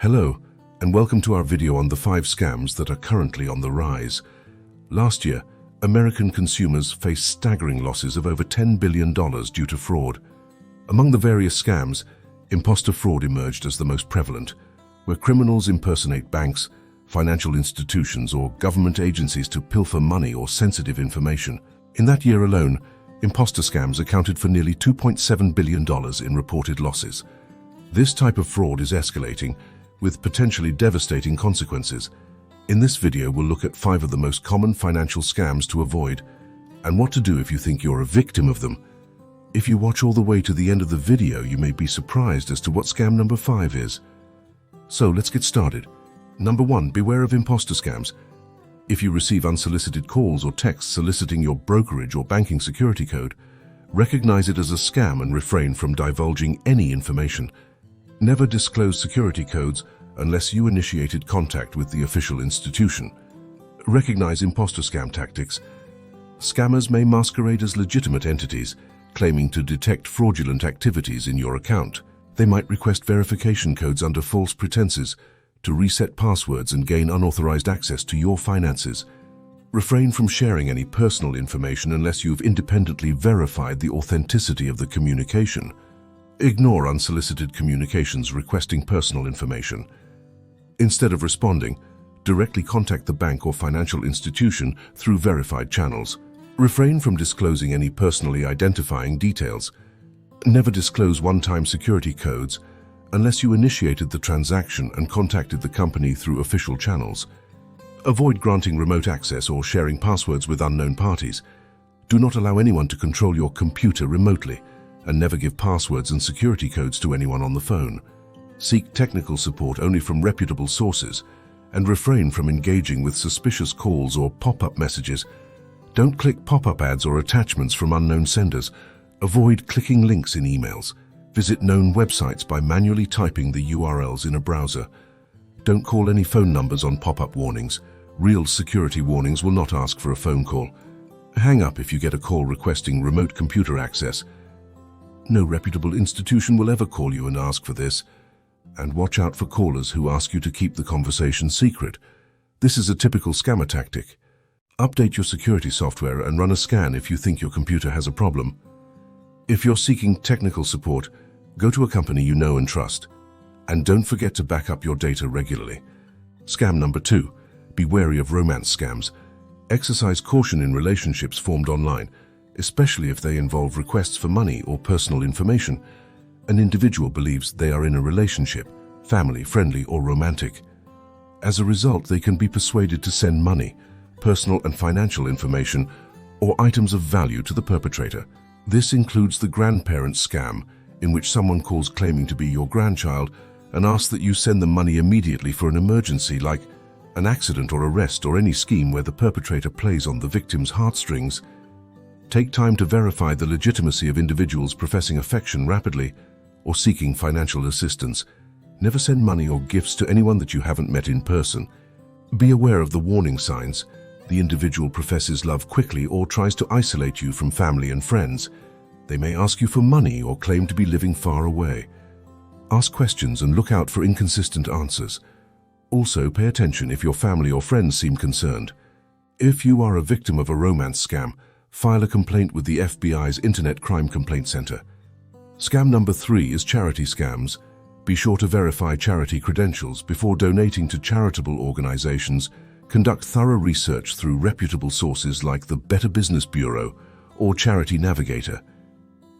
Hello, and welcome to our video on the 5 scams that are currently on the rise. Last year, American consumers faced staggering losses of over $10 billion due to fraud. Among the various scams, imposter fraud emerged as the most prevalent, where criminals impersonate banks, financial institutions, or government agencies to pilfer money or sensitive information. In that year alone, imposter scams accounted for nearly $2.7 billion in reported losses. This type of fraud is escalating, with potentially devastating consequences. In this video, we'll look at 5 of the most common financial scams to avoid, and what to do if you think you're a victim of them. If you watch all the way to the end of the video, you may be surprised as to what scam number 5 is. So let's get started. Number 1, beware of imposter scams. If you receive unsolicited calls or texts soliciting your brokerage or banking security code, recognize it as a scam and refrain from divulging any information. Never disclose security codes unless you initiated contact with the official institution. Recognize imposter scam tactics. Scammers may masquerade as legitimate entities, claiming to detect fraudulent activities in your account. They might request verification codes under false pretenses to reset passwords and gain unauthorized access to your finances. Refrain from sharing any personal information unless you've independently verified the authenticity of the communication. Ignore unsolicited communications requesting personal information. Instead of responding, directly contact the bank or financial institution through verified channels. Refrain from disclosing any personally identifying details. Never disclose one-time security codes unless you initiated the transaction and contacted the company through official channels. Avoid granting remote access or sharing passwords with unknown parties. Do not allow anyone to control your computer remotely, and never give passwords and security codes to anyone on the phone. Seek technical support only from reputable sources, and refrain from engaging with suspicious calls or pop-up messages. Don't click pop-up ads or attachments from unknown senders. Avoid clicking links in emails. Visit known websites by manually typing the URLs in a browser. Don't call any phone numbers on pop-up warnings. Real security warnings will not ask for a phone call. Hang up if you get a call requesting remote computer access. No reputable institution will ever call you and ask for this. And watch out for callers who ask you to keep the conversation secret. This is a typical scammer tactic. Update your security software and run a scan if you think your computer has a problem. If you're seeking technical support, go to a company you know and trust. And don't forget to back up your data regularly. Scam number 2, be wary of romance scams. Exercise caution in relationships formed online, especially if they involve requests for money or personal information. An individual believes they are in a relationship, family, friendly, or romantic. As a result, they can be persuaded to send money, personal and financial information, or items of value to the perpetrator. This includes the grandparent scam, in which someone calls claiming to be your grandchild and asks that you send them money immediately for an emergency like an accident or arrest, or any scheme where the perpetrator plays on the victim's heartstrings. Take time to verify the legitimacy of individuals professing affection rapidly or seeking financial assistance. Never send money or gifts to anyone that you haven't met in person. Be aware of the warning signs. The individual professes love quickly or tries to isolate you from family and friends. They may ask you for money or claim to be living far away. Ask questions and look out for inconsistent answers. Also, pay attention if your family or friends seem concerned. If you are a victim of a romance scam, file a complaint with the FBI's Internet Crime Complaint Center. Scam number 3 is charity scams. Be sure to verify charity credentials before donating to charitable organizations. Conduct thorough research through reputable sources like the Better Business Bureau or Charity Navigator.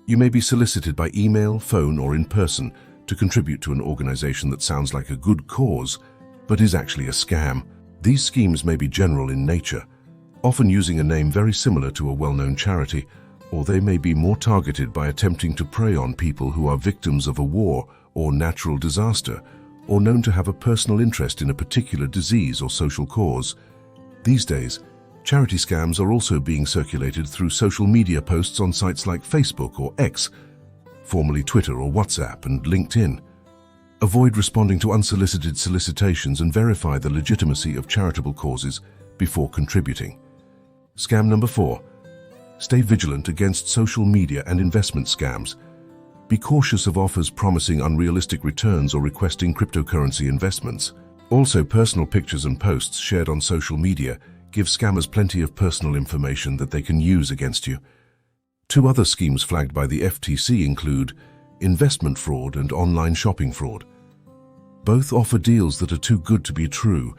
You may be solicited by email, phone, or in person to contribute to an organization that sounds like a good cause, but is actually a scam. These schemes may be general in nature, often using a name very similar to a well-known charity, or they may be more targeted by attempting to prey on people who are victims of a war or natural disaster, or known to have a personal interest in a particular disease or social cause. These days, charity scams are also being circulated through social media posts on sites like Facebook or X, formerly Twitter or WhatsApp, and LinkedIn. Avoid responding to unsolicited solicitations and verify the legitimacy of charitable causes before contributing. Scam number 4. Stay vigilant against social media and investment scams. Be cautious of offers promising unrealistic returns or requesting cryptocurrency investments. Also, personal pictures and posts shared on social media give scammers plenty of personal information that they can use against you. Two other schemes flagged by the FTC include investment fraud and online shopping fraud. Both offer deals that are too good to be true,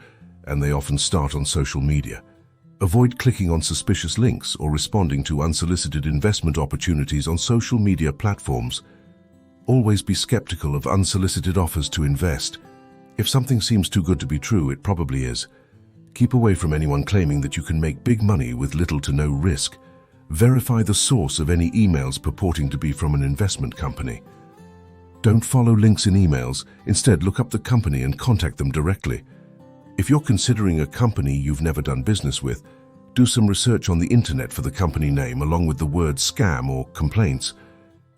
and they often start on social media. Avoid clicking on suspicious links or responding to unsolicited investment opportunities on social media platforms. Always be skeptical of unsolicited offers to invest. If something seems too good to be true, it probably is. Keep away from anyone claiming that you can make big money with little to no risk. Verify the source of any emails purporting to be from an investment company. Don't follow links in emails. Instead, look up the company and contact them directly. If you're considering a company you've never done business with, do some research on the internet for the company name along with the word scam or complaints.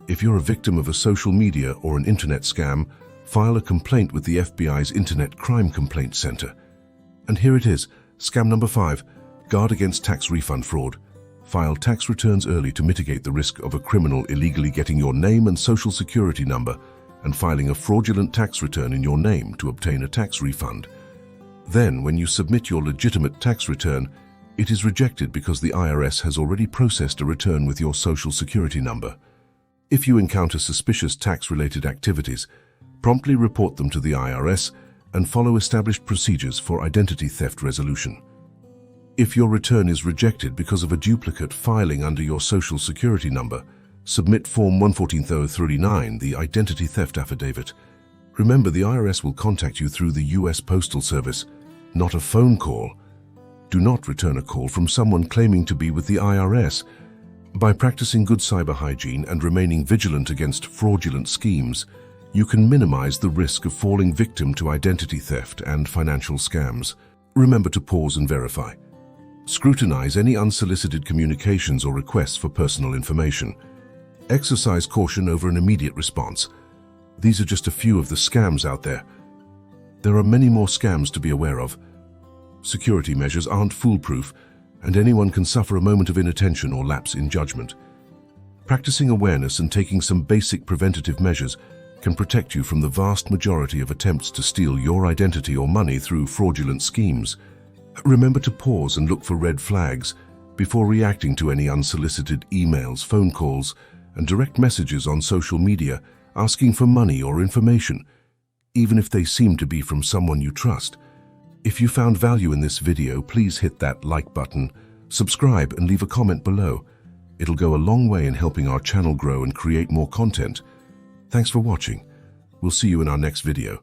If you're a victim of a social media or an internet scam, file a complaint with the FBI's Internet Crime Complaint Center. And here it is, scam number 5, guard against tax refund fraud. File tax returns early to mitigate the risk of a criminal illegally getting your name and social security number and filing a fraudulent tax return in your name to obtain a tax refund. Then, when you submit your legitimate tax return, it is rejected because the IRS has already processed a return with your social security number. If you encounter suspicious tax-related activities, promptly report them to the IRS and follow established procedures for identity theft resolution. If your return is rejected because of a duplicate filing under your social security number, submit Form 114039, the Identity Theft Affidavit. Remember, the IRS will contact you through the U.S. Postal Service, not a phone call. Do not return a call from someone claiming to be with the IRS. By practicing good cyber hygiene and remaining vigilant against fraudulent schemes, you can minimize the risk of falling victim to identity theft and financial scams. Remember to pause and verify. Scrutinize any unsolicited communications or requests for personal information. Exercise caution over an immediate response. These are just a few of the scams out there. There are many more scams to be aware of. Security measures aren't foolproof, and anyone can suffer a moment of inattention or lapse in judgment. Practicing awareness and taking some basic preventative measures can protect you from the vast majority of attempts to steal your identity or money through fraudulent schemes. Remember to pause and look for red flags before reacting to any unsolicited emails, phone calls, and direct messages on social media asking for money or information, even if they seem to be from someone you trust. If you found value in this video, please hit that like button, subscribe, and leave a comment below. It'll go a long way in helping our channel grow and create more content. Thanks for watching. We'll see you in our next video.